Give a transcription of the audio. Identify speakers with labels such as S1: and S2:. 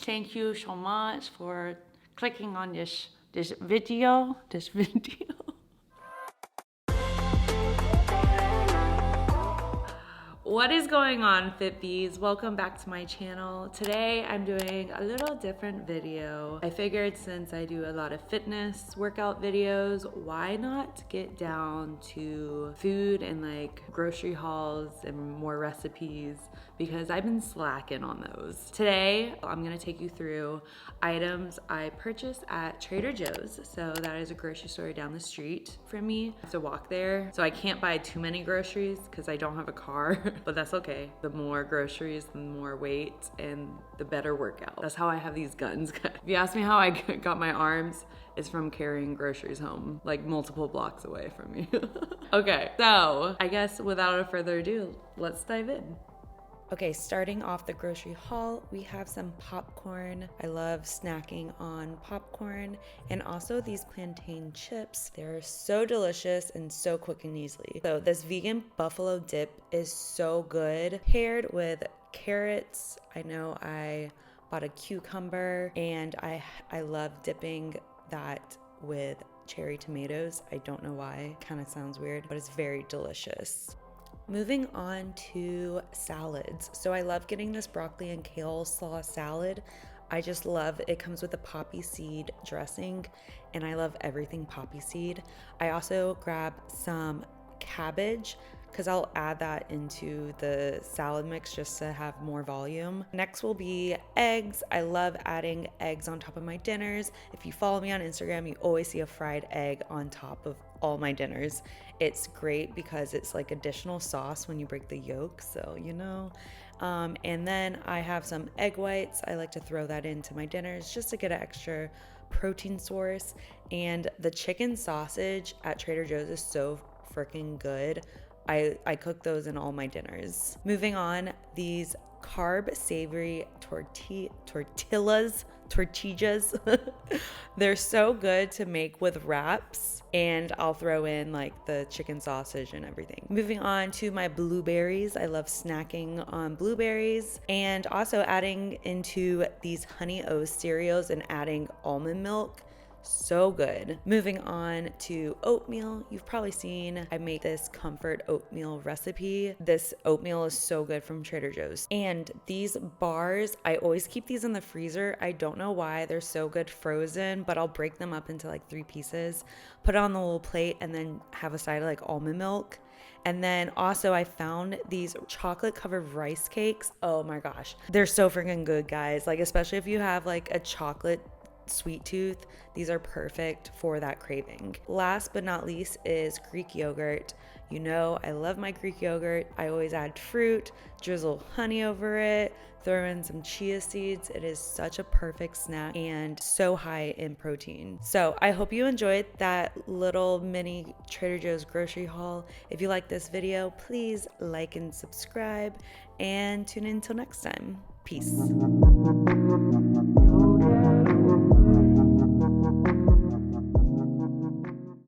S1: Thank you so much for clicking on this video. What is going on, fitbees? Welcome back to my channel. Today I'm doing a little different video. I figured since I do a lot of fitness workout videos, why not get down to food and like grocery hauls and more recipes, because I've been slacking on those. Today I'm gonna take you through items I purchased at Trader Joe's. So that is a grocery store down the street from me. I have to walk there, so I can't buy too many groceries because I don't have a car. But that's okay. The more groceries, the more weight, and the better workout. That's how I have these guns. If you ask me how I got my arms, it's from carrying groceries home, like multiple blocks away from me. Okay, so I guess without further ado, let's dive in. Okay, starting off the grocery haul, we have some popcorn. I love snacking on popcorn, and also these plantain chips. They're so delicious and so quick and easily. So this vegan buffalo dip is so good, paired with carrots. I know I bought a cucumber, and I love dipping that with cherry tomatoes. I don't know why, kind of sounds weird, but it's very delicious. Moving on to salads. So I love getting this broccoli and kale slaw salad. I just love it. Comes with a poppy seed dressing, and I love everything poppy seed. I also grab some cabbage because I'll add that into the salad mix just to have more volume. Next will be eggs. I love adding eggs on top of my dinners. If you follow me on Instagram, you always see a fried egg on top of all my dinners. It's great because it's like additional sauce when you break the yolk, so you know. And then I have some egg whites. I like to throw that into my dinners just to get an extra protein source. And the chicken sausage at Trader Joe's is so freaking good. I cook those in all my dinners. Moving on, these Carb Savory Tortillas. They're so good to make with wraps, and I'll throw in like the chicken sausage and everything. Moving on to my blueberries. I love snacking on blueberries, and also adding into these Honey O's cereals and adding almond milk. So good. Moving on to oatmeal. You've probably seen I make this comfort oatmeal recipe. This oatmeal is so good from Trader Joe's. And these bars, I always keep these in the freezer. I don't know why they're so good frozen, but I'll break them up into like 3 pieces, put it on the little plate, and then have a side of like almond milk. And then also I found these chocolate covered rice cakes. Oh my gosh. They're so freaking good, guys. Like, especially if you have like a chocolate sweet tooth, these are perfect for that craving. Last but not least is Greek yogurt. You know, I love my Greek yogurt. I always add fruit, drizzle honey over it, throw in some chia seeds. It is such a perfect snack and so high in protein. So I hope you enjoyed that little mini Trader Joe's grocery haul. If you like this video, please like and subscribe, and tune in until next time. Peace.